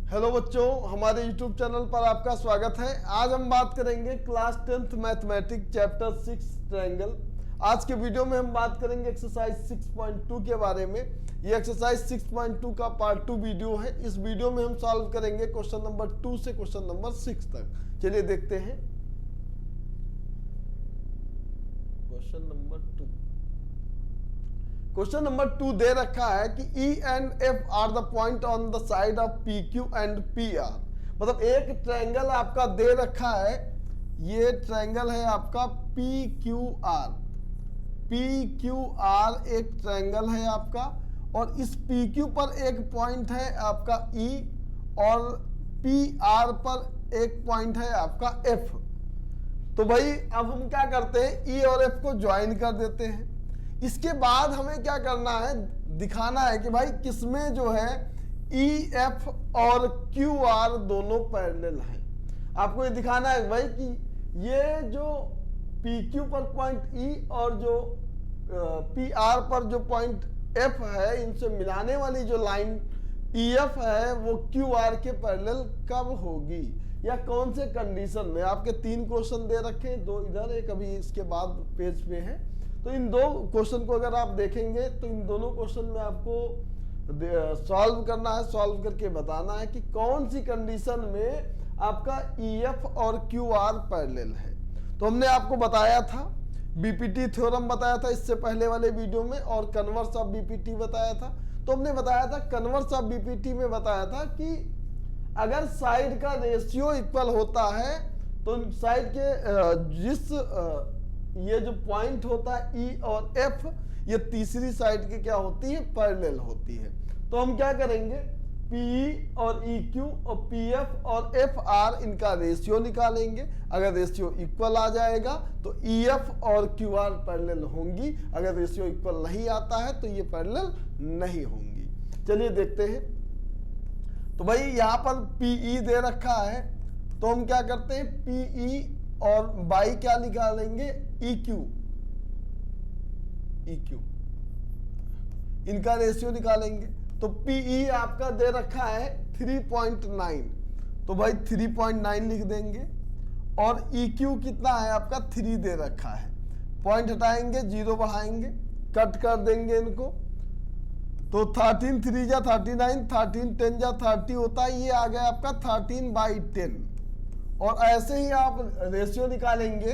Hello बच्चों, हमारे YouTube channel पर आपका स्वागत है। आज हम बात करेंगे class 10th mathematics chapter 6 triangle. आज के वीडियो में हम बात करेंगे एक्सरसाइज 6.2 के बारे में। ये एक्सरसाइज 6.2 का पार्ट 2 वीडियो है। इस वीडियो में हम सॉल्व करेंगे क्वेश्चन नंबर 2 से क्वेश्चन नंबर 6 तक। चलिए देखते हैं क्वेश्चन नंबर 2। क्वेश्चन नंबर 2 दे रखा है कि E and F are the point on the side of PQ and PR। मतलब एक ट्रायंगल आपका दे रखा है, ये ट्रायंगल है आपका PQR। PQR एक ट्रायंगल है आपका, और इस PQ पर एक पॉइंट है आपका E और PR पर एक पॉइंट है आपका F। तो भाई अब हम क्या करते हैं, E और F को ज्वाइन कर देते हैं। इसके बाद हमें क्या करना है, दिखाना है कि भाई किसमें जो है EF और QR दोनों पैरेलल हैं। आपको ये दिखाना है भाई कि ये जो PQ पर पॉइंट E और जो PR पर जो पॉइंट F है, इनसे मिलाने वाली जो लाइन EF है वो QR के पैरेलल कब होगी या कौन से कंडीशन में। आपके 3 क्वेश्चन दे रखे हैं, 2 इधर, एक अभी इसके बाद पेज पे है। तो इन 2 क्वेश्चन को अगर आप देखेंगे तो इन दोनों क्वेश्चन में आपको सॉल्व करना है, सॉल्व करके बताना है कि कौन सी कंडीशन में आपका EF और QR पैरेलल है। तो हमने आपको बताया था, बीपीटी थ्योरम बताया था इससे पहले वाले वीडियो में, और कन्वर्स ऑफ बीपीटी बताया था। तो हमने बताया था, कन्वर्स ऑफ बीपीटी में बताया था कि अगर साइड का रेशियो इक्वल होता है तो साइड के जिस ये जो पॉइंट होता है E और F, ये तीसरी साइड की क्या होती है, पैरेलल होती है। तो हम क्या करेंगे, PE और EQ और PF और FR इनका रेशियो निकालेंगे। अगर रेशियो इक्वल आ जाएगा तो EF और QR पैरेलल होंगी, अगर रेशियो इक्वल नहीं आता है तो ये पैरेलल नहीं होंगी। चलिए देखते हैं। तो भाई यहाँ पर PE दे रखा है, तो हम क्या करते हैं, PE और बाई क्या निकालेंगे, EQ इनका रेशियो निकालेंगे। तो PE आपका दे रखा है 3.9, तो भाई 3.9 लिख देंगे, और EQ कितना है आपका 3 दे रखा है। पॉइंट हटाएंगे, 0 बढ़ाएंगे, कट कर देंगे इनको। तो 13 3 जा 39, 13 10 जा 30 होता है, ये आ गया आपका 13/10। और ऐसे ही आप रेशियो निकालेंगे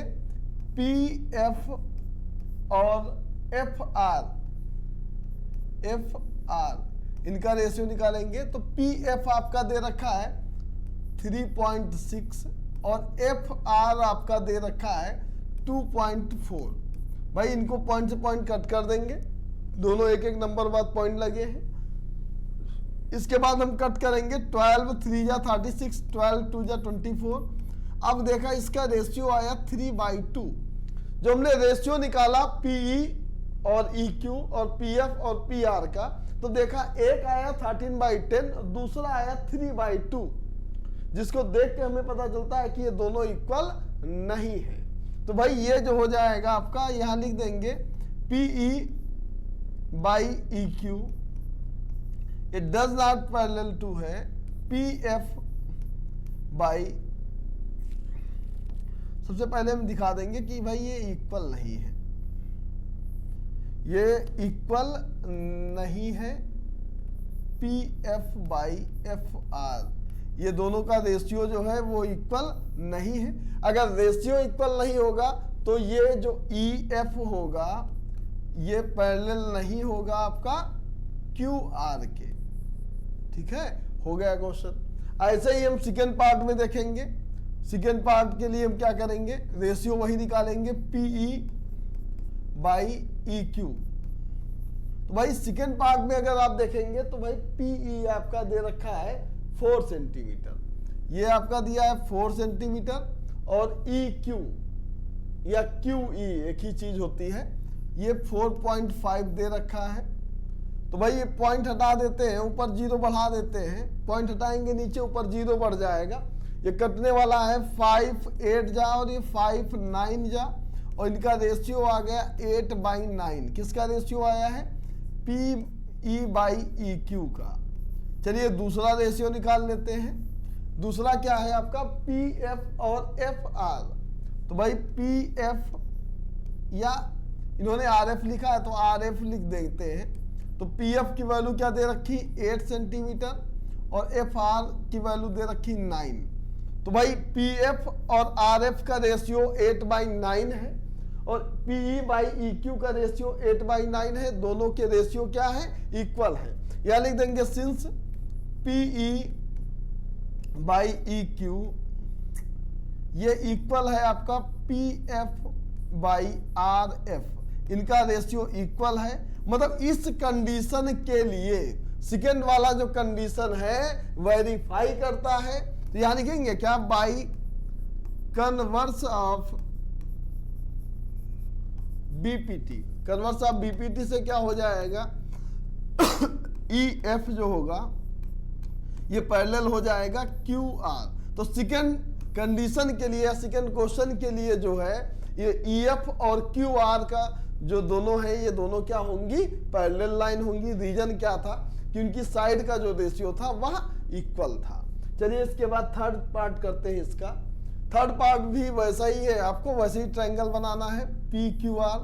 PF और FR इनका रेशियो निकालेंगे। तो PF आपका दे रखा है 3.6 और FR आपका दे रखा है 2.4। भाई इनको पॉइंट से पॉइंट कट कर देंगे, दोनों एक एक नंबर बाद पॉइंट लगे हैं। इसके बाद हम कट करेंगे, 12 3 जा 36, 12 2 जा 24। अब देखा इसका रेशियो आया 3/2। जो हमने रेशियो निकाला PE और EQ और PF और PR का, तो देखा एक आया 13/10 और दूसरा आया 3/2, जिसको देख के हमें पता चलता है कि ये दोनों इक्वल नहीं है। तो भाई ये जो हो जाएगा आपका, यहां लिख देंगे PE/EQ it does not parallel to है PF बाई, सबसे पहले हम दिखा देंगे कि भाई ये इक्वल नहीं है, ये इक्वल नहीं है PF/FR। ये दोनों का रेशियो जो है वो इक्वल नहीं है। अगर रेशियो इक्वल नहीं होगा तो ये जो EF होगा ये पैरेलल नहीं होगा आपका QR के। ठीक है, हो गया क्वेश्चन। ऐसे ही हम सेकेंड पार्ट में देखेंगे। सेकेंड पार्ट के लिए हम क्या करेंगे, रेशियो वही निकालेंगे PE/EQ। तो भाई सेकेंड पार्ट में अगर आप देखेंगे तो भाई PE आपका दे रखा है 4 सेंटीमीटर, ये आपका दिया है 4 सेंटीमीटर, और EQ या QE एक ही चीज होती है, ये 4.5 दे रखा है। तो भाई ये पॉइंट हटा देते हैं, ऊपर 0 बढ़ा देते हैं, पॉइंट हटाएंगे नीचे, ऊपर 0 बढ़ जाएगा। ये कटने वाला है 5 8 जा और ये 5 9 जा, और इनका रेशियो आ गया 8/9। किसका रेशियो आया है, PE/EQ का। चलिए दूसरा रेशियो निकाल लेते हैं। दूसरा क्या है आपका पी एफ और एफ आर। तो भाई पी एफ, या इन्होंने आर एफ लिखा है तो आर एफ लिख देते हैं। तो पी एफ की वैल्यू क्या दे रखी 8 सेंटीमीटर और एफ आर की वैल्यू दे रखी 9। तो भाई पी एफ और आर एफ का रेशियो 8/9 है और पीई बाई ई क्यू का रेशियो 8/9 है। दोनों के रेशियो क्या है इक्वल है। या लिख देंगे since P E by E Q equal है आपका P F by R F, इनका रेशियो इक्वल है। मतलब इस कंडीशन के लिए सेकेंड वाला जो कंडीशन है वेरीफाई करता है। तो यहां लिखेंगे क्या by converse of BPT. Converse of BPT से क्या हो जाएगा ई एफ जो होगा ये पैरेलल हो जाएगा क्यू आर। तो सेकेंड कंडीशन के लिए या सेकेंड क्वेश्चन के लिए जो है ये ई एफ और क्यू आर का जो दोनों है ये दोनों क्या होंगी पैरेलल लाइन होंगी। रीजन क्या था कि उनकी साइड का जो रेशियो था वह इक्वल था। चलिए इसके बाद थर्ड पार्ट करते हैं इसका। थर्ड पार्ट भी वैसा ही है, आपको वैसे ही ट्रायंगल बनाना है पी क्यू आर।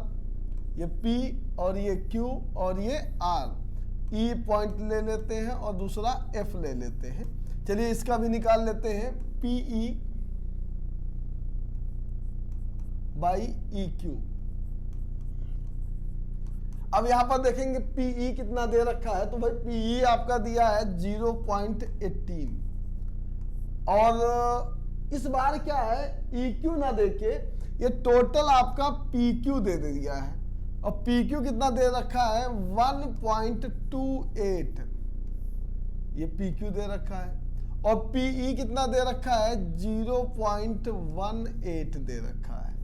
ये पी और ये क्यू और ये आर, ई पॉइंट ले लेते हैं और दूसरा एफ ले लेते हैं। चलिए इसका भी निकाल लेते हैं पीई बाई ई क्यू। अब यहां पर देखेंगे पीई कितना दे रखा है। तो भाई पीई आपका दिया है 0.18 और इस बार क्या है ई क्यू ना देके ये टोटल आपका पी क्यू दे दिया है और पी क्यू कितना दे रखा है 1.28 ये पी क्यू दे रखा है और पीई कितना दे रखा है 0.18 दे रखा है।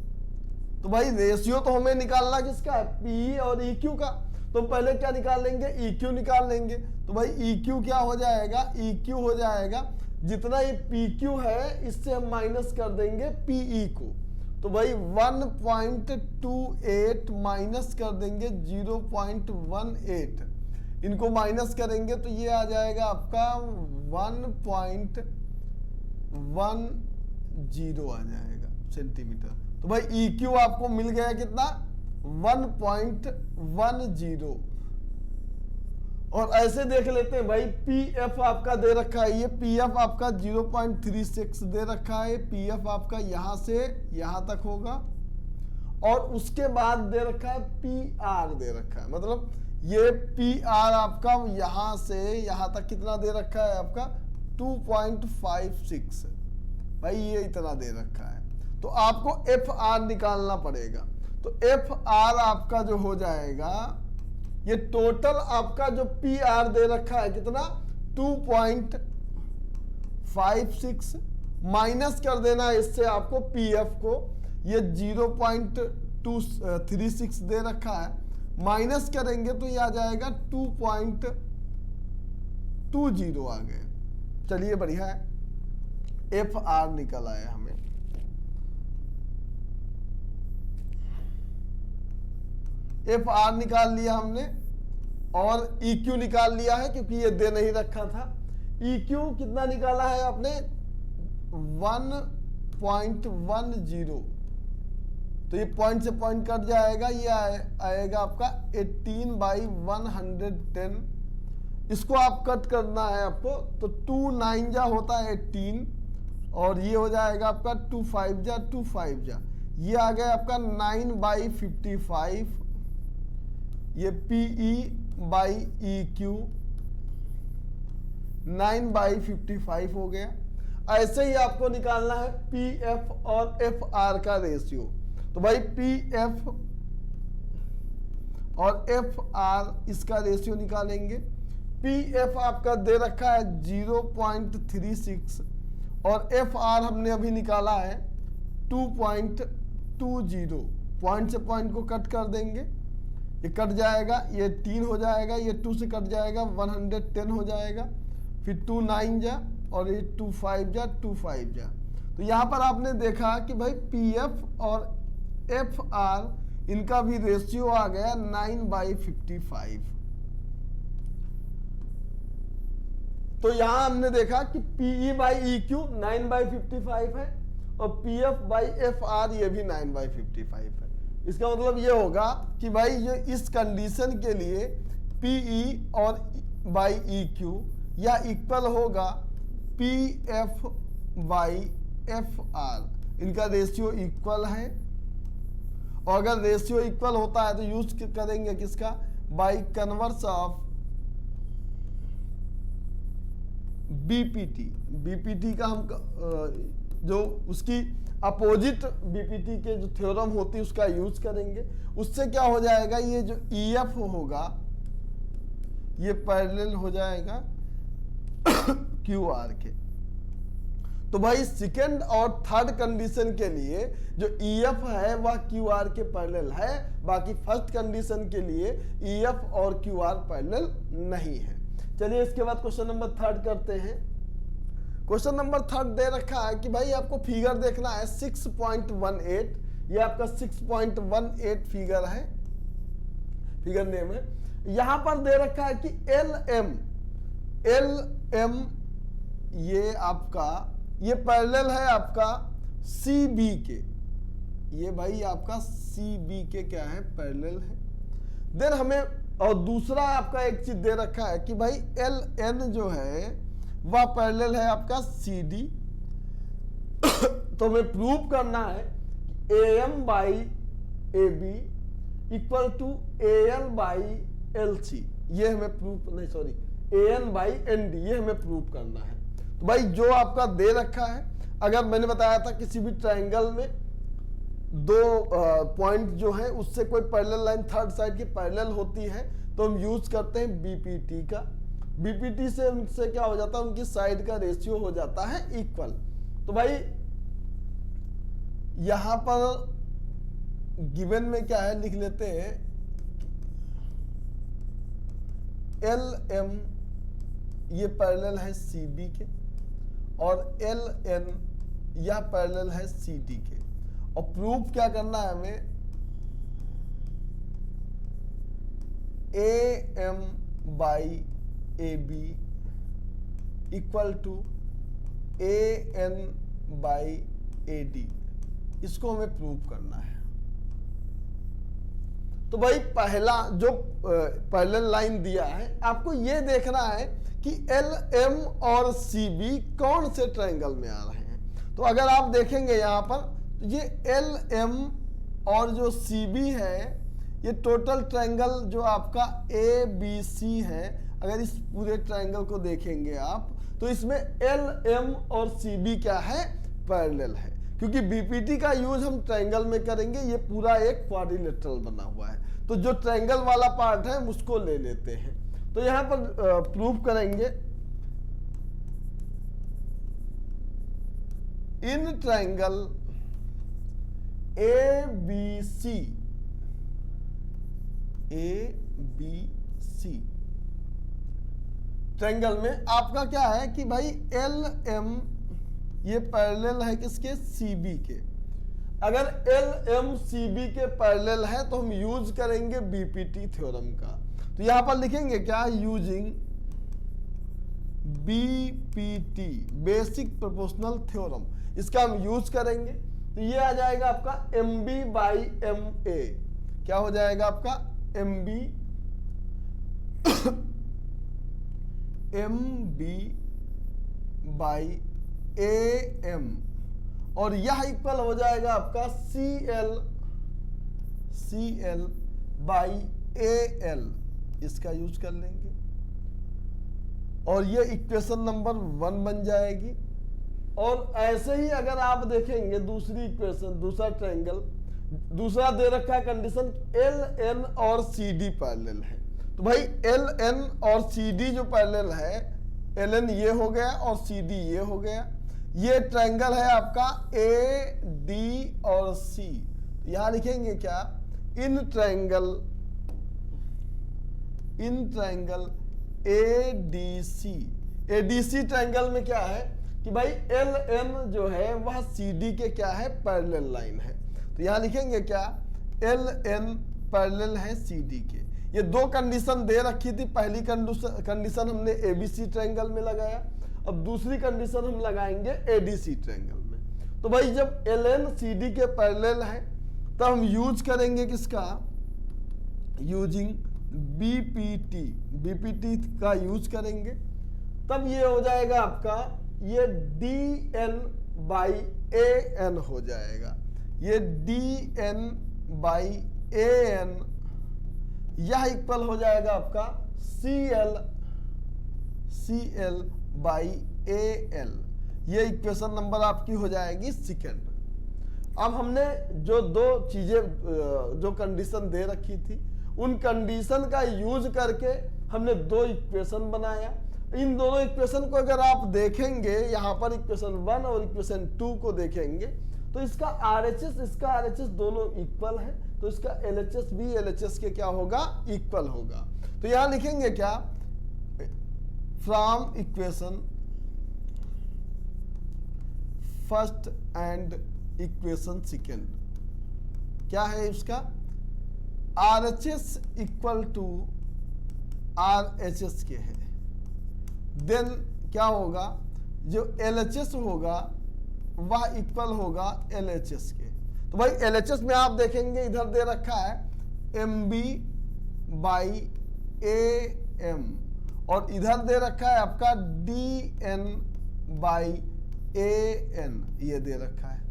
तो भाई रेशियो तो हमें निकालना किसका है पीई और ई क्यू का। तो पहले क्या निकाल लेंगे ई क्यू निकाल लेंगे। तो भाई ई क्यू क्या हो जाएगा ई क्यू हो जाएगा जितना ये पी क्यू है इससे हम माइनस कर देंगे पीई को। तो भाई 1.28 माइनस कर देंगे 0.18, इनको माइनस करेंगे तो ये आ जाएगा आपका 1.10 आ जाएगा सेंटीमीटर। तो भाई ई क्यू आपको मिल गया कितना 1.10। और ऐसे देख लेते हैं भाई पी एफ आपका दे रखा है, ये पी एफ आपका 0.36 दे रखा है। पी एफ आपका यहां से यहां तक होगा और उसके बाद दे रखा है पी आर दे रखा है। मतलब ये पी आर आपका यहां से यहां तक कितना दे रखा है आपका 2.56 भाई ये इतना दे रखा है। तो आपको एफ आर निकालना पड़ेगा। तो एफ आर आपका जो हो जाएगा ये टोटल आपका जो पी आर दे रखा है कितना 2.56 माइनस कर देना है इससे आपको पी एफ को। ये 0.236 दे रखा है, माइनस करेंगे तो ये आ जाएगा 2.20 आ गए। चलिए बढ़िया है, एफ आर निकल आया हमें। एफ आर निकाल लिया हमने और ई क्यू निकाल लिया है क्योंकि ये दे नहीं रखा था। ई क्यू कितना निकाला है आपने 1.10। तो ये पॉइंट से पॉइंट कट जाएगा, ये आएगा आपका 18/110। इसको आप कट करना है आपको। तो 2 9 जा होता है 18 और ये हो जाएगा आपका 2 5 जा 2 5 जा, ये आ गया आपका 9/55। ये पीई बाई ई क्यू 9/55 हो गया। ऐसे ही आपको निकालना है पी एफ और एफ आर का रेशियो। तो भाई पी एफ और एफ आर इसका रेशियो निकालेंगे। पी एफ आपका दे रखा है 0.36 और एफ आर हमने अभी निकाला है 2.20। पॉइंट से पॉइंट को कट कर देंगे, ये कट जाएगा, ये 3 हो जाएगा, ये 2 से कट जाएगा 110 हो जाएगा, फिर 2 9 जा और ये 2 5 जा 2 5 जा। तो यहाँ पर आपने देखा कि भाई पी एफ और एफ आर इनका भी रेशियो आ गया 9/55। तो यहां हमने देखा कि PE बाई EQ 9/55 है और PF बाई FR ये भी 9/55 है। इसका मतलब ये होगा कि भाई ये इस कंडीशन के लिए PE और बाई EQ या इक्वल होगा PF बाई FR, इनका रेशियो इक्वल है। और अगर रेशियो इक्वल होता है तो यूज करेंगे किसका, by converse of BPT। BPT का हम जो उसकी अपोजिट BPT के जो थ्योरम होती है उसका यूज करेंगे। उससे क्या हो जाएगा, ये जो EF होगा ये पैरेलल हो जाएगा QR के। तो भाई सेकेंड और थर्ड कंडीशन के लिए जो EF है वह QR के पैरेलल है, बाकी फर्स्ट कंडीशन के लिए EF और QR पैरेलल नहीं है। चलिए इसके बाद क्वेश्चन नंबर थर्ड करते हैं। क्वेश्चन नंबर थर्ड दे रखा है कि भाई आपको फिगर देखना है 6.18, ये आपका 6.18 फिगर है, फिगर नेम है। यहां पर दे रखा है कि LM ये आपका ये पैरेलल है आपका CB के, ये भाई आपका CB के क्या है, पैरेलल है। देन हमें और दूसरा आपका एक चीज दे रखा है कि भाई LN जो है वह पैरेलल है आपका CD। तो हमें प्रूव करना है AM by AB equal to AL by LC, ये हमें प्रूव नहीं सॉरी AN बाई ND, ये हमें प्रूव करना है। तो भाई जो आपका दे रखा है, अगर मैंने बताया था किसी भी ट्रायंगल में दो पॉइंट जो है उससे कोई पैरेलल लाइन थर्ड साइड की पैरेलल होती है तो हम यूज करते हैं BPT का। BPT से उनसे क्या हो जाता है, उनकी साइड का रेशियो हो जाता है इक्वल। तो भाई यहां पर गिवन में क्या है लिख लेते हैं, LM ये पैरेलल है CB के और LN यह पैरेलल है CD के। और प्रूफ क्या करना है हमें, AM by AB equal to AN by AD, इसको हमें प्रूव करना है। तो भाई पहला जो पैरेलल लाइन दिया है आपको ये देखना है कि LM और CB कौन से ट्रायंगल में आ रहे हैं। तो अगर आप देखेंगे यहां पर ये LM और जो CB है ये टोटल ट्रायंगल जो आपका ABC है, अगर इस पूरे ट्रायंगल को देखेंगे आप तो इसमें LM और CB क्या है, पैरेलल है। क्योंकि BPT का यूज हम ट्रायंगल में करेंगे, ये पूरा एक क्वाड्रिलेटरल बना हुआ है, तो जो ट्रायंगल वाला पार्ट है उसको ले लेते हैं। तो यहां पर प्रूव करेंगे इन ट्रायंगल ABC ट्रायंगल में आपका क्या है कि भाई LM ये पैरेलल है किसके, CB के। अगर LM CB के पैरेलल है तो हम यूज करेंगे BPT थ्योरम का। तो यहां पर लिखेंगे क्या, using BPT basic proportional theorem, इसका हम यूज करेंगे। तो ये आ जाएगा आपका MB बाई MA, क्या हो जाएगा आपका MB MB बाई AM और यह इक्वल हो जाएगा आपका CL बाई AL, इसका यूज कर लेंगे और ये इक्वेशन नंबर 1 बन जाएगी। और ऐसे ही अगर आप देखेंगे दूसरी इक्वेशन, दूसरा ट्रायंगल, दूसरा दे रखा है कंडीशन LN और CD पैरेलल है। तो भाई LN और CD जो पैरेलल है, LN ये हो गया और CD ये हो गया। ये ट्रायंगल है आपका AD और C। यहां लिखेंगे क्या, इन ट्रायंगल ADC ट्रायंगल में क्या है कि भाई LN जो है वह CD के क्या है, पैरेलल लाइन है। तो यहां लिखेंगे क्या, LN पैरेलल है CD के, ये दो कंडीशन दे रखी थी। पहली कंडीशन हमने एबीसी ट्रायंगल में लगाया, अब दूसरी कंडीशन हम लगाएंगे एडीसी ट्रायंगल में। तो भाई जब एलएन सीडी के पैरेलल है तब हम यूज करेंगे किसका, यूजिंग बीपीटी, बीपीटी का यूज करेंगे। तब ये हो जाएगा आपका, ये dn बाई an हो जाएगा, ये dn बाई an, यह इक्वल हो जाएगा आपका cl बाई al। ये इक्वेशन नंबर आपकी हो जाएगी सेकंड। अब हमने जो दो चीजें जो कंडीशन दे रखी थी उन कंडीशन का यूज करके हमने दो इक्वेशन बनाया। इन दोनों इक्वेशन को अगर आप देखेंगे, यहाँ पर इक्वेशन 1 और इक्वेशन 2 को देखेंगे तो इसका RHS इसका RHS दोनों इक्वल है, तो इसका LHS भी LHS के क्या होगा, इक्वल होगा। तो यहां लिखेंगे क्या, from equation first and equation second, क्या है इसका, RHS इक्वल टू RHS के है। देन क्या होगा, जो LHS होगा वह इक्वल होगा LHS के। तो भाई LHS में आप देखेंगे इधर दे रखा है MB बाई AM और इधर दे रखा है आपका DN बाई AN, ये दे रखा है।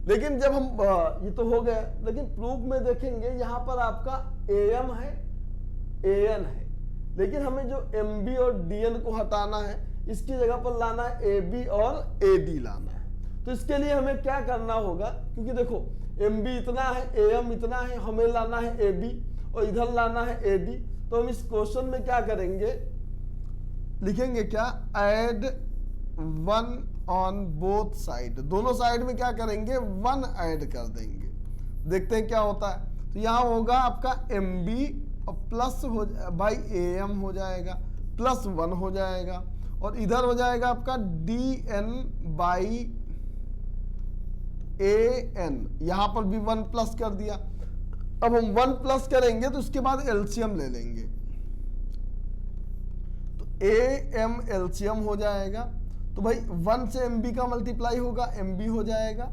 लेकिन जब हम ये तो हो गया, लेकिन प्रूफ में देखेंगे यहाँ पर आपका AM है AN है, लेकिन हमें जो MB और DN को हटाना है, इसकी जगह पर लाना है AB और AD लाना है। तो इसके लिए हमें क्या करना होगा, क्योंकि देखो MB इतना है, AM इतना है, हमें लाना है AB और इधर लाना है AD। तो हम इस क्वेश्चन में क्या करेंगे, लिखेंगे क्या, ऐड 1 ऑन बोथ साइड, दोनों साइड में क्या करेंगे 1 ऐड कर देंगे, देखते हैं क्या होता है। तो यहाँ होगा आपका MB और प्लस हो बाई AM हो जाएगा, प्लस 1 हो जाएगा और इधर हो जाएगा आपका DN बाई AN, यहां पर भी 1 प्लस कर दिया। अब हम 1 प्लस करेंगे तो उसके बाद एलसीएम ले लेंगे, तो AM एलसीएम हो जाएगा। तो भाई 1 से MB का मल्टीप्लाई होगा, MB हो जाएगा,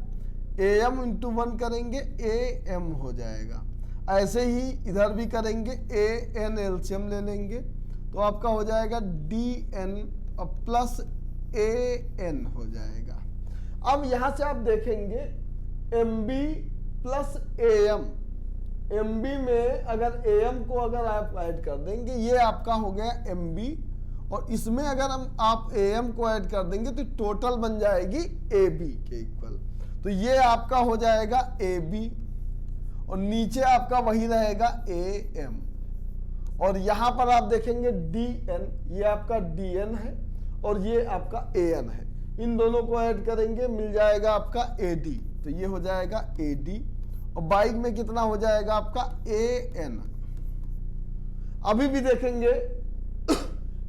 AM इंटू 1 करेंगे AM हो जाएगा। ऐसे ही इधर भी करेंगे, AN एलसीएम ले लेंगे तो आपका हो जाएगा DN और प्लस AN हो जाएगा। अब यहां से आप देखेंगे MB प्लस AM, MB में अगर AM को अगर आप ऐड कर देंगे, ये आपका हो गया MB और इसमें अगर आप AM को ऐड कर देंगे तो टोटल बन जाएगी AB के इक्वल। तो ये आपका हो जाएगा AB और नीचे आपका वही रहेगा AM और यहां पर आप देखेंगे DN, ये आपका DN है और ये आपका AN है। इन दोनों को ऐड करेंगे, मिल जाएगा आपका AD, तो ये हो जाएगा AD और बाइक में कितना हो जाएगा आपका AN। अभी भी देखेंगे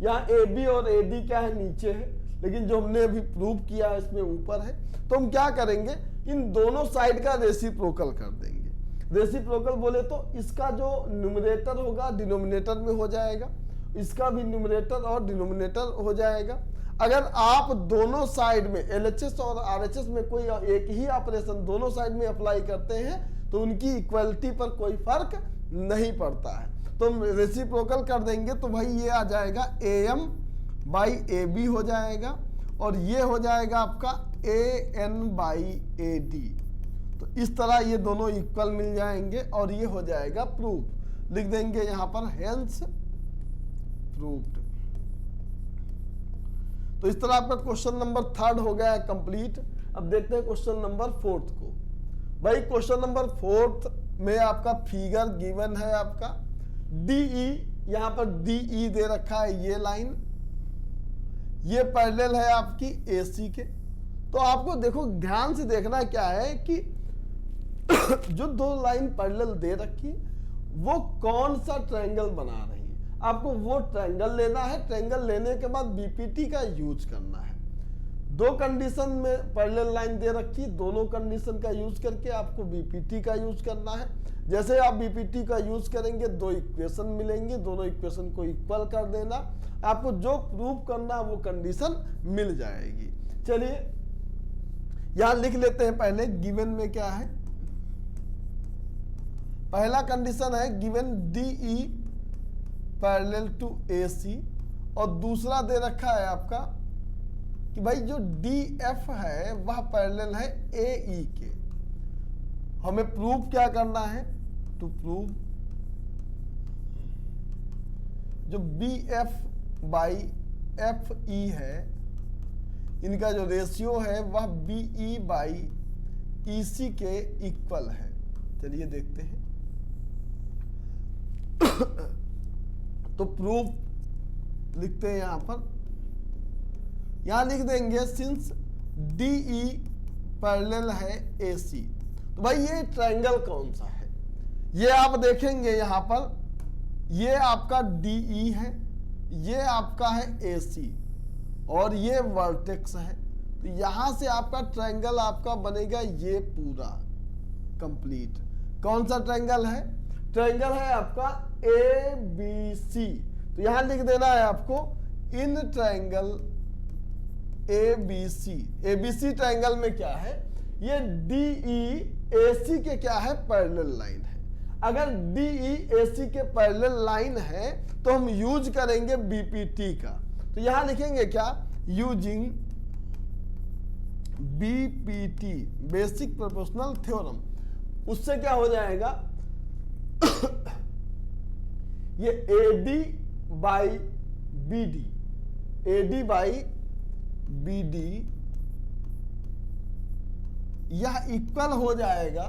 यहाँ AB और AD क्या है, नीचे है, लेकिन जो हमने अभी प्रूव किया है इसमें ऊपर है। तो हम क्या करेंगे, इन दोनों साइड का रेसिप्रोकल कर देंगे। रेसिप्रोकल बोले तो इसका जो न्यूमरेटर होगा डिनोमिनेटर में हो जाएगा, इसका भी न्यूमरेटर और डिनोमिनेटर हो जाएगा। अगर आप दोनों साइड में LHS और RHS में कोई एक ही ऑपरेशन दोनों साइड में अप्लाई करते हैं तो उनकी इक्वलिटी पर कोई फर्क नहीं पड़ता है। तो हम रेसिप्रोकल कर देंगे तो भाई ये आ जाएगा AM बाई AB हो जाएगा और ये हो जाएगा आपका AN बाई AD। तो इस तरह ये दोनों इक्वल मिल जाएंगे और ये हो जाएगा प्रूफ। लिख देंगे यहाँ पर हेंस प्रूव्ड। तो इस तरह आपका क्वेश्चन नंबर 3 हो गया है कंप्लीट। अब देखते हैं क्वेश्चन नंबर 4 को। भाई क्वेश्चन नंबर 4 में आपका फिगर गिवन है आपका DE, यहां पर DE दे रखा है, ये लाइन ये पैरेलल है आपकी AC के। तो आपको देखो ध्यान से देखना क्या है कि जो दो लाइन पैरेलल दे रखी है वो कौन सा ट्रायंगल बना रही है, आपको वो ट्रायंगल लेना है। ट्रायंगल लेने के बाद BPT का यूज करना है। दो कंडीशन में पैरेलल लाइन दे रखी, दोनों कंडीशन का यूज करके आपको बीपीटी का यूज करना है। जैसे आप बीपीटी का यूज करेंगे, दो इक्वेशन मिलेंगे, दोनों इक्वेशन को इक्वल कर देना, आपको जो प्रूव करना वो कंडीशन मिल जाएगी। चलिए यहां लिख लेते हैं पहले गिवन में क्या है। पहला कंडीशन है given DE parallel to AC, और दूसरा दे रखा है आपका कि भाई जो DF है वह पैरेलल है AE के। हमें प्रूव क्या करना है, टू प्रूव जो BF बाई FE है, इनका जो रेशियो है वह BE बाई EC के इक्वल है। चलिए देखते हैं। तो प्रूफ लिखते हैं यहां पर, यहां लिख देंगे सिंस DE पैरेलल है AC। तो भाई ये ट्रायंगल कौन सा है, ये आप देखेंगे यहां पर, ये आपका DE है, ये आपका है AC, और ये वर्टेक्स है। तो यहां से आपका ट्रायंगल आपका बनेगा ये पूरा कंप्लीट। कौन सा ट्रायंगल है, ट्रायंगल है आपका ABC। तो यहां लिख देना है आपको in triangle ABC। ABC triangle में क्या है, ये DE AC के क्या है, पैरेलल लाइन है। अगर DE AC के पैरेलल लाइन है तो हम यूज करेंगे BPT का। तो यहां लिखेंगे क्या, using BPT basic proportional theorem. उससे क्या हो जाएगा, ये AD by BD, AD by BD यह इक्वल हो जाएगा।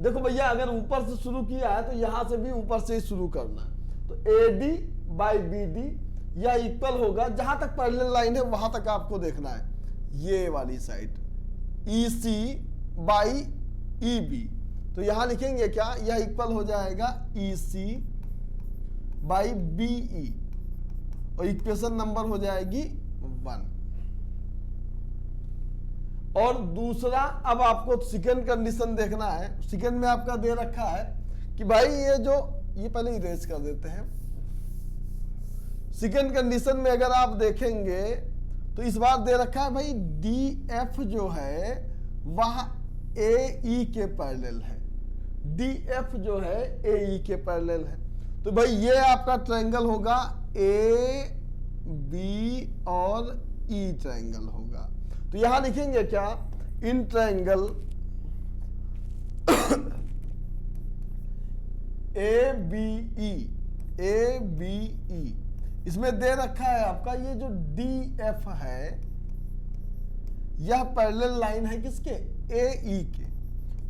देखो भैया अगर ऊपर से शुरू किया है तो यहां से भी ऊपर से ही शुरू करना है। तो AD बाई BD यह इक्वल होगा, जहां तक पैरेलल लाइन है वहां तक आपको देखना है, ये वाली साइड EC बाई EB। तो यहां लिखेंगे क्या, यह इक्वल हो जाएगा EC बाई BE, और इक्वेशन नंबर हो जाएगी 1। और दूसरा अब आपको सेकेंड कंडीशन देखना है। सेकेंड में आपका दे रखा है कि भाई ये पहले इरेज कर देते हैं। सेकेंड कंडीशन में अगर आप देखेंगे तो इस बार दे रखा है भाई DF जो है वह AE के पैरेलल है, DF जो है AE के पैरेलल है। तो भाई ये आपका ट्रायंगल होगा AB और E ट्रायंगल होगा। तो यहां लिखेंगे क्या, इन ट्रायंगल ABE, इसमें दे रखा है आपका ये जो DF है यह पैरेलल लाइन है किसके, AE के।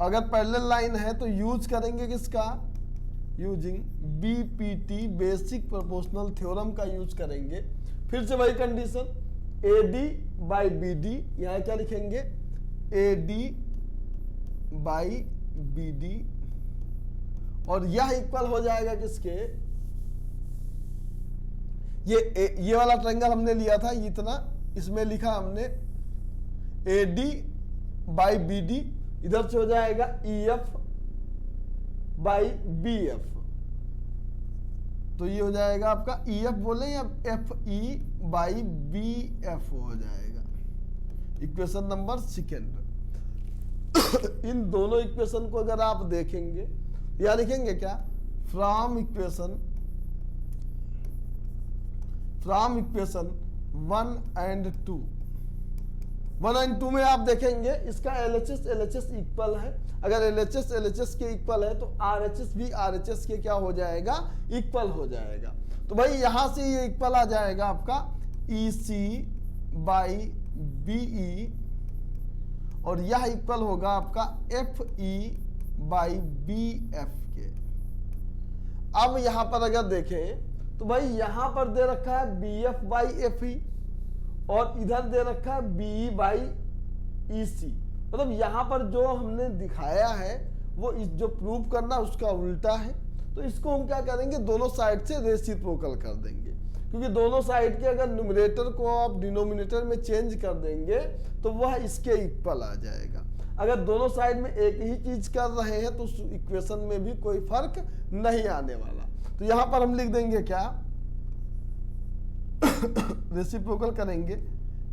अगर पैरेलल लाइन है तो यूज करेंगे किसका, using BPT basic proportional theorem का यूज करेंगे। फिर से वही कंडीशन, AD बाई BD, यहां क्या लिखेंगे, AD बाई BD, और यह इक्वल हो जाएगा किसके, ये वाला ट्रायंगल हमने लिया था इतना, इसमें लिखा हमने AD बाई BD, इधर से हो जाएगा EF बाई BF। तो ये हो जाएगा आपका EF बोले या FE बाई BF हो जाएगा, इक्वेशन नंबर सेकेंड। इन दोनों इक्वेशन को अगर आप देखेंगे, यहां लिखेंगे क्या, फ्रॉम इक्वेशन 1 एंड 2। 1 एंड 2 में आप देखेंगे इसका LHS इक्वल है। अगर LHS के इक्वल है तो RHS भी RHS के क्या हो जाएगा, इक्वल हो जाएगा। तो भाई यहां से ये इक्वल आ जाएगा आपका EC बाई BE, और यह इक्वल होगा आपका FE बाई BF के। अब यहां पर अगर देखें तो भाई यहां पर दे रखा है BF बाई FE, और इधर दे रखा है BE बाई EC। मतलब यहां पर जो हमने दिखाया है वो जो प्रूव करना उसका उल्टा है। तो इसको हम क्या करेंगे, दोनों साइड से रेसिप्रोकल कर देंगे। क्योंकि दोनों साइड के अगर न्यूमरेटर को आप डिनोमिनेटर में चेंज कर देंगे तो वह इसके इक्वल आ जाएगा। अगर दोनों साइड में एक ही चीज कर रहे हैं तो उस इक्वेशन में भी कोई फर्क नहीं आने वाला। तो यहां पर हम लिख देंगे क्या, रेसिप्रोकल करेंगे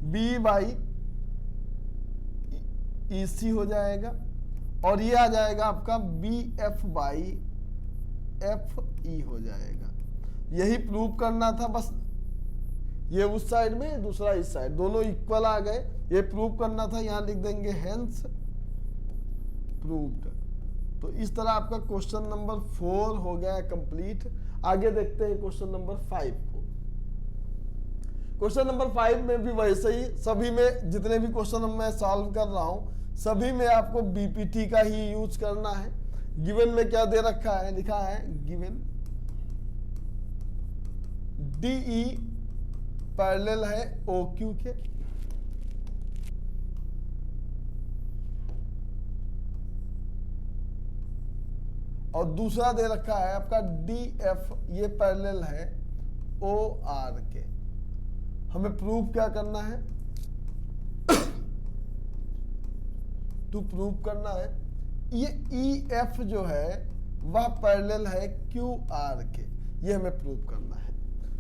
b बाई ई सी हो जाएगा और ये आ जाएगा आपका B F by F E हो जाएगा। यही प्रूव करना था बस, ये उस साइड में दूसरा इस साइड, दोनों इक्वल आ गए, ये प्रूव करना था। यहां लिख देंगे हेंस प्रूव्ड। तो इस तरह आपका क्वेश्चन नंबर 4 हो गया कंप्लीट। आगे देखते हैं क्वेश्चन नंबर 5 को। क्वेश्चन नंबर 5 में भी वैसे ही, सभी में जितने भी क्वेश्चन मैं सॉल्व कर रहा हूं सभी में आपको बीपीटी का ही यूज करना है। गिवन में क्या दे रखा है, लिखा है गिवन डीई पैरेलल है ओक्यू के, और दूसरा दे रखा है आपका डी एफ, ये पैरेलल है ओ आर के। हमें प्रूव क्या करना है, टू प्रूव करना है ये ई एफ जो है वह पैरेलल है क्यू आर के, ये हमें प्रूव करना है।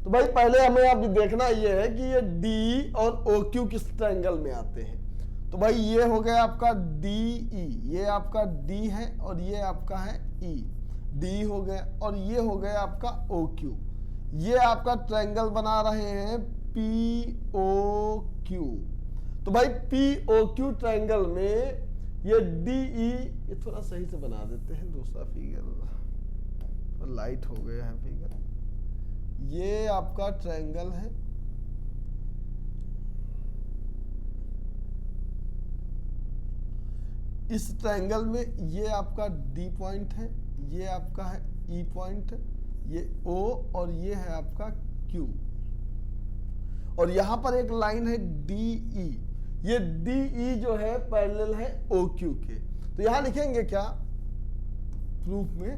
तो भाई पहले हमें अब देखना ये है कि ये डी और ओ क्यू किस ट्रायंगल में आते हैं। तो भाई ये हो गया आपका डी ई, ये आपका डी है और ये आपका है ई, डी हो गया, और ये हो गया आपका ओ क्यू। ये आपका ट्रायंगल बना रहे हैं पी ओ क्यू। तो भाई पी ओ क्यू ट्रायंगल में ये डी ई, ये थोड़ा सही से बना देते हैं, दूसरा फिगर लाइट हो गया है फिगर। ये आपका ट्रायंगल है, इस ट्रायंगल में ये आपका डी पॉइंट है, ये आपका है ई पॉइंट, ये ओ और ये है आपका क्यू, और यहां पर एक लाइन है डी ई। ये डी ई जो है पैरेलल है ओ क्यू के। तो यहां लिखेंगे क्या प्रूफ में,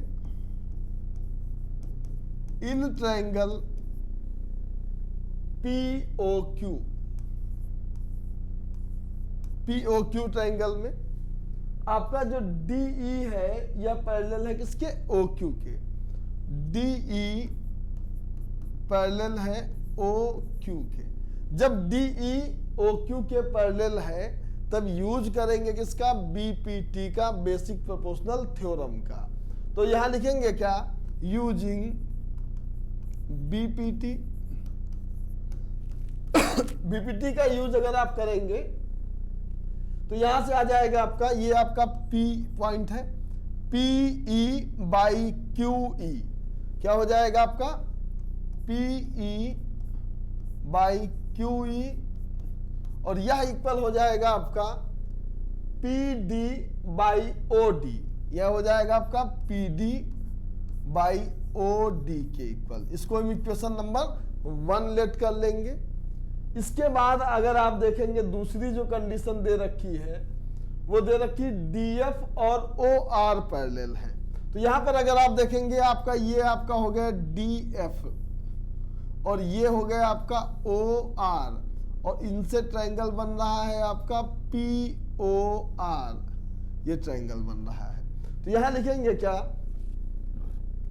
in triangle P O Q, P O Q triangle में आपका जो डी ई है यह पैरेलल है किसके, ओ क्यू के। डी ई पैरेलल है ओ क्यू के। जब डी ई ओ क्यू के पैरेलल है तब यूज करेंगे किसका, बीपीटी का, बेसिक प्रोपोर्शनल थ्योरम का। तो यहां लिखेंगे क्या, यूजिंग बीपीटी। बीपीटी का यूज अगर आप करेंगे तो यहां से आ जाएगा आपका, ये आपका पी पॉइंट है, P E by Q E, क्या हो जाएगा आपका P E by Q E, और यह इक्वल हो जाएगा आपका P D by O D, यह हो जाएगा आपका P D by O D के इक्वल। इसको हम इक्वेशन नंबर 1 लेट कर लेंगे। इसके बाद अगर आप देखेंगे दूसरी जो कंडीशन दे रखी है वो दे रखी डी एफ और ओ आर पैरेलल है। तो यहां पर अगर आप देखेंगे आपका ये आपका हो गया डी एफ और ये हो गया आपका ओ आर, और इनसे ट्रायंगल बन रहा है आपका पी ओ आर, ये ट्रायंगल बन रहा है। तो यहां लिखेंगे क्या,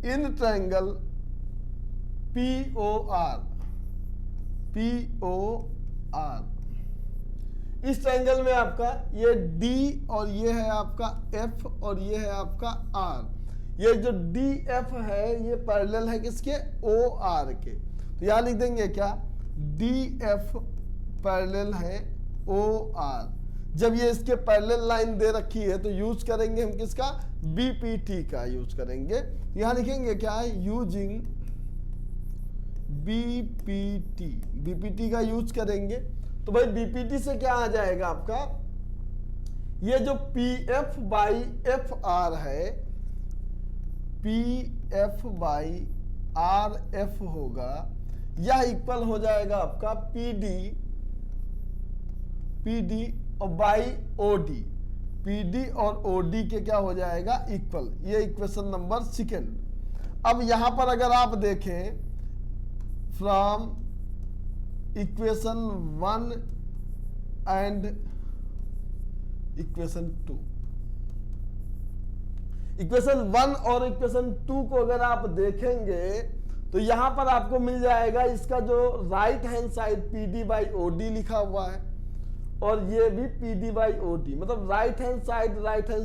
in triangle P O R, P O R, इस ट्रायंगल में आपका ये डी और ये है आपका एफ और ये है आपका आर। ये जो डी एफ है ये पैरेलल है किसके, ओ आर के। तो यहां लिख देंगे क्या, डी एफ पैरेलल है ओ आर। जब ये इसके पैरेलल लाइन दे रखी है तो यूज करेंगे हम किसका, बीपीटी का यूज करेंगे। यहां लिखेंगे क्या, यूजिंग बीपीटी, बीपीटी का यूज करेंगे। तो भाई बीपीटी से क्या आ जाएगा आपका, ये जो P F by F R है, P F by R F होगा, यह इक्वल हो जाएगा आपका पी डी और by O D, P D और ओ डी के क्या हो जाएगा इक्वल। ये इक्वेशन नंबर 2। अब यहां पर अगर आप देखें from equation 1 and equation 2। Equation 1 और इक्वेशन 2 को अगर आप देखेंगे तो यहां पर आपको मिल जाएगा इसका जो right hand side PD by OD लिखा हुआ है और ये भी PD बाई OD, मतलब राइट हैंड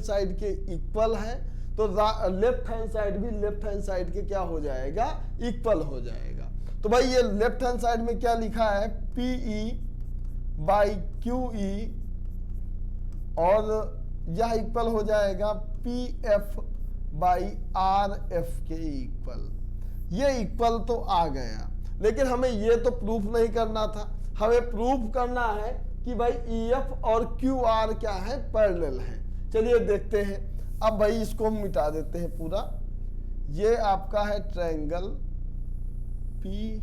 साइड के इक्वल है, तो लेफ्ट हैंड साइड भी लेफ्ट हैंड साइड के क्या हो जाएगा, इक्वल हो जाएगा। तो भाई ये लेफ्ट हैंड साइड में क्या लिखा है, PE बाई QE और यह इक्वल हो जाएगा PF बाई RF के इक्वल। ये इक्वल तो आ गया, लेकिन हमें ये तो प्रूफ नहीं करना था, हमें प्रूफ करना है कि भाई EF और QR क्या है, पैरेलल है। चलिए देखते हैं। अब भाई इसको हम मिटा देते हैं पूरा। ये आपका है ट्रायंगल PQR,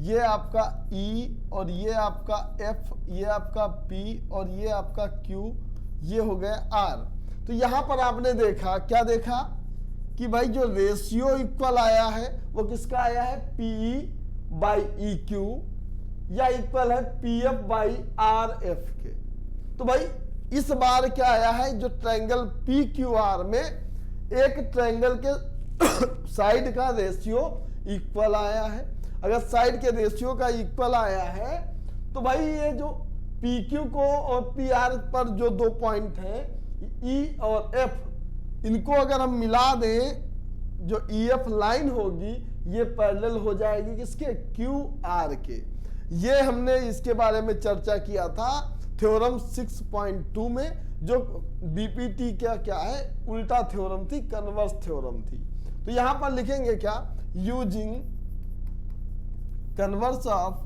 ये आपका E और ये आपका F, ये आपका P और ये आपका Q, ये हो गया R। तो यहां पर आपने देखा, क्या देखा कि भाई जो रेशियो इक्वल आया है वो किसका आया है, PE बाई EQ या इक्वल है PF बाई RF के। तो भाई इस बार क्या आया है, जो ट्रायंगल PQR में एक ट्रायंगल के साइड का रेशियो इक्वल आया है। अगर साइड के रेशियो का इक्वल आया है तो भाई ये जो PQ को और PR पर जो दो पॉइंट हैं E और F, इनको अगर हम मिला दें, जो EF लाइन होगी ये पैरेलल हो जाएगी किसके, QR के। ये हमने इसके बारे में चर्चा किया था थ्योरम 6.2 में, जो BPT क्या है, उल्टा थ्योरम थी, कन्वर्स थ्योरम थी। तो यहां पर लिखेंगे क्या, यूजिंग कन्वर्स ऑफ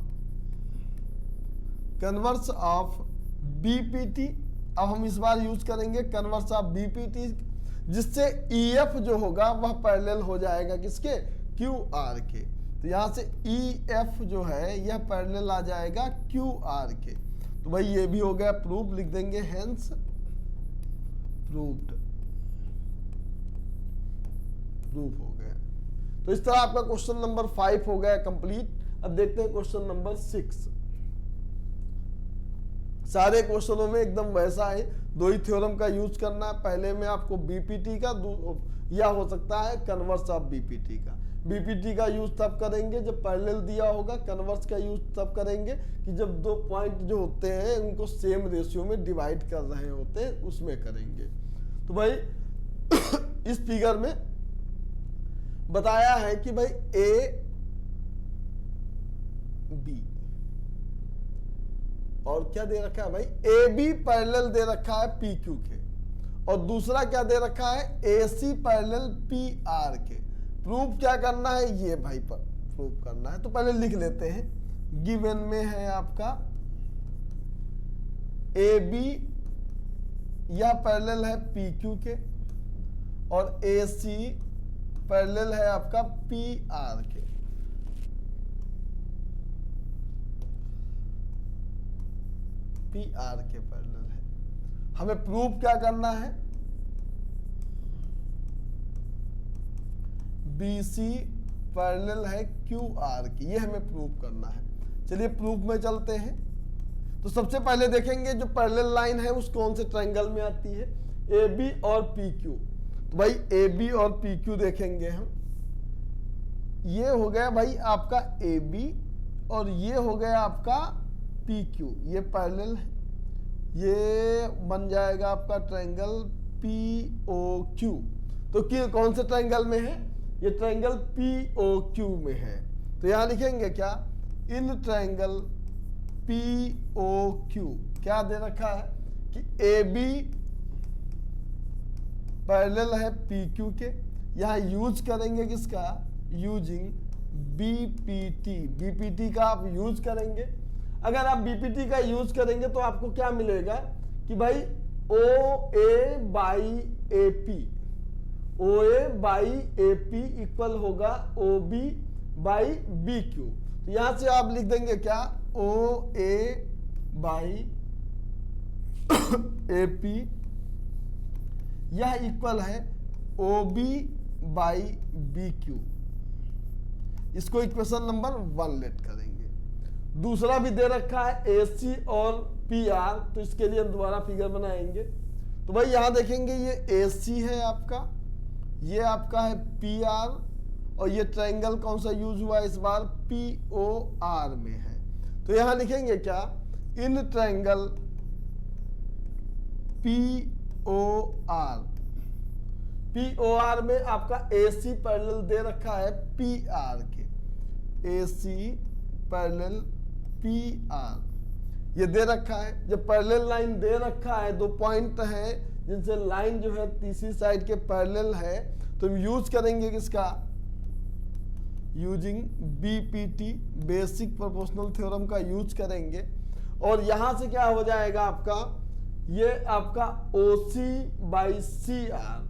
BPT। अब हम इस बार यूज करेंगे कन्वर्स ऑफ BPT, जिससे EF जो होगा वह पैरेलल हो जाएगा किसके, QR के। तो यहां से EF जो है यह पैरेलल आ जाएगा QR के। तो भाई ये भी हो गया प्रूफ, लिख देंगे हेंस प्रूव्ड, प्रूफ हो गया। तो इस तरह आपका क्वेश्चन नंबर 5 हो गया कंप्लीट। अब देखते हैं क्वेश्चन नंबर 6। सारे क्वेश्चनों में एकदम वैसा है, दो ही थ्योरम का यूज करना है। पहले में आपको BPT का या हो सकता है कन्वर्स ऑफ BPT का। BPT का यूज तब करेंगे जब पैरेलल दिया होगा, कन्वर्स का यूज तब करेंगे कि जब दो पॉइंट जो होते हैं उनको सेम रेशियो में डिवाइड कर रहे होते हैं, उसमें करेंगे। तो भाई इस फिगर में बताया है कि भाई AB और क्या दे रखा है भाई, AB पैरेलल दे रखा है PQ के, और दूसरा क्या दे रखा है, AC पैरेलल PR के। प्रूफ क्या करना है, ये भाई पर प्रूफ करना है। तो पहले लिख लेते हैं। गिवन में है आपका AB या पैरेलल है PQ के और AC पैरेलल है आपका PR के। PR के पैरेलल है। हमें प्रूफ क्या करना है, BC पैरेलल है QR की, ये हमें प्रूफ करना है। चलिए प्रूफ में चलते हैं। तो सबसे पहले देखेंगे जो पैरेलल लाइन है उस कौन से ट्रायंगल में आती है, AB और PQ। तो भाई AB और PQ देखेंगे हम। ये हो गया भाई आपका AB और ये हो गया आपका PQ, ये पैरेलल है। ये बन जाएगा आपका ट्रायंगल POQ। तो कौन से ट्रायंगल में है, ये ट्रायंगल POQ में है। तो यहां लिखेंगे क्या, इन ट्रायंगल POQ क्या दे रखा है कि AB पैरेलल है PQ के। यहां यूज करेंगे किसका, यूजिंग BPT का आप यूज करेंगे। अगर आप BPT का यूज करेंगे तो आपको क्या मिलेगा कि भाई OA बाई AP इक्वल होगा OB बाई BQ। तो यहां से आप लिख देंगे क्या, OA बाई AP यह इक्वल है OB बाई BQ। इसको इक्वेशन नंबर 1 लेट करेंगे। दूसरा भी दे रखा है AC और PR, तो इसके लिए हम दोबारा फिगर बनाएंगे। तो भाई यहां देखेंगे ये AC है आपका, ये आपका है PR, और ये ट्रायंगल कौन सा यूज हुआ इस बार, POR में है। तो यहां लिखेंगे क्या, इन ट्रायंगल POR में आपका AC पैरेलल दे रखा है PR के, AC पैरेलल PR ये दे रखा है। जब पैरेलल लाइन दे रखा है, दो पॉइंट है जिनसे लाइन जो है तीसरी साइड के पैरेलल है, तो हम यूज करेंगे किसका, using BPT basic proportional theorem का यूज करेंगे। और यहां से क्या हो जाएगा आपका, ये आपका OC बाई CR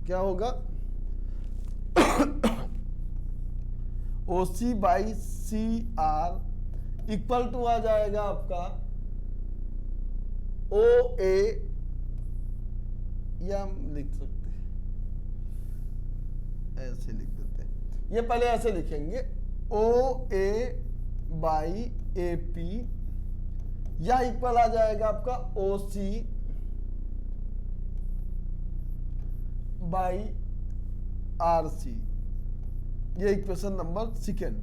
क्या होगा OC by CR equal to आ जाएगा आपका OA, या हम लिख सकते हैं ऐसे लिख देते हैं, ये पहले ऐसे लिखेंगे OA बाई AP, या इक्वल आ जाएगा आपका OC बाई RC, ये इक्वेशन नंबर सेकेंड।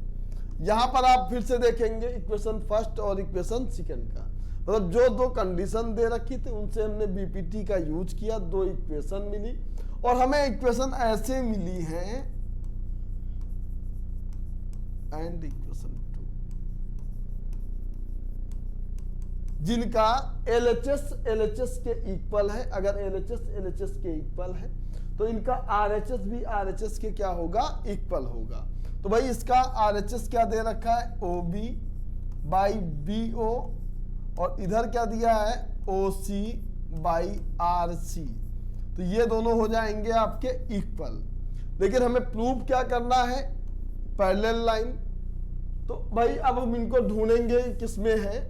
यहां पर आप फिर से देखेंगे इक्वेशन फर्स्ट और इक्वेशन सेकेंड का, मतलब जो दो कंडीशन दे रखी थी उनसे हमने BPT का यूज किया, दो इक्वेशन मिली, और हमें इक्वेशन ऐसे मिली है एंड इक्वेशन 2 जिनका LHS के इक्वल है। अगर LHS के इक्वल है तो इनका RHS भी RHS के क्या होगा, इक्वल होगा। तो भाई इसका RHS क्या दे रखा है, OB बाई BO, और इधर क्या दिया है OC बाई RC, तो ये दोनों हो जाएंगे आपके इक्वल। लेकिन हमें प्रूव क्या करना है, पैरेलल लाइन। तो भाई अब हम इनको ढूंढेंगे किसमें है,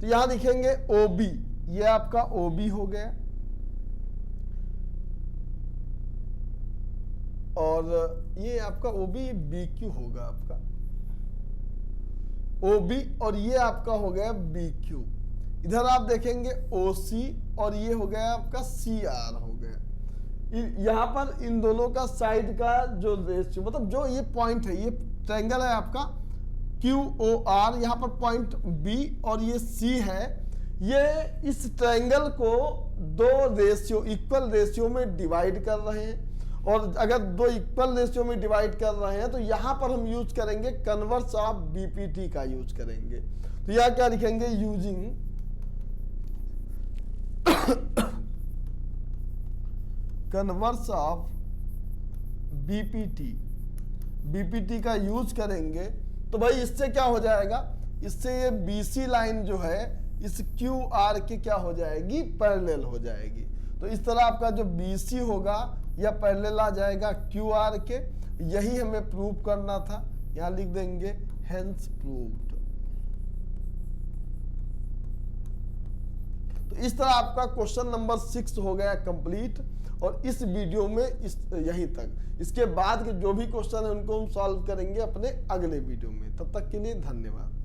तो यहां लिखेंगे OB, ये आपका OB हो गया, और ये आपका OB BQ होगा आपका OB, और ये आपका हो गया BQ। इधर आप देखेंगे OC, और ये हो गया आपका CR हो गया। यहां पर इन दोनों का साइड का जो रेशियो, मतलब जो ये पॉइंट है, ये ट्रायंगल है आपका QOR, यहाँ पर पॉइंट B और ये C है, ये इस ट्रायंगल को दो रेशियो, इक्वल रेशियो में डिवाइड कर रहे हैं। और अगर दो इक्वल रेशियो में डिवाइड कर रहे हैं तो यहां पर हम यूज करेंगे कन्वर्स ऑफ BPT का यूज करेंगे। तो यहां क्या लिखेंगे, यूजिंग कन्वर्स ऑफ BPT का यूज करेंगे। तो भाई इससे क्या हो जाएगा, इससे ये BC लाइन जो है इस QR के क्या हो जाएगी, पैरेलल हो जाएगी। तो इस तरह आपका जो BC होगा या पैरेलल आ जाएगा QR के। यही हमें प्रूव करना था, यहां लिख देंगे हेंस प्रूव्ड। तो इस तरह आपका क्वेश्चन नंबर 6 हो गया कंप्लीट, और इस वीडियो में यहीं तक। इसके बाद के जो भी क्वेश्चन है उनको हम सॉल्व करेंगे अपने अगले वीडियो में। तब तक के लिए धन्यवाद।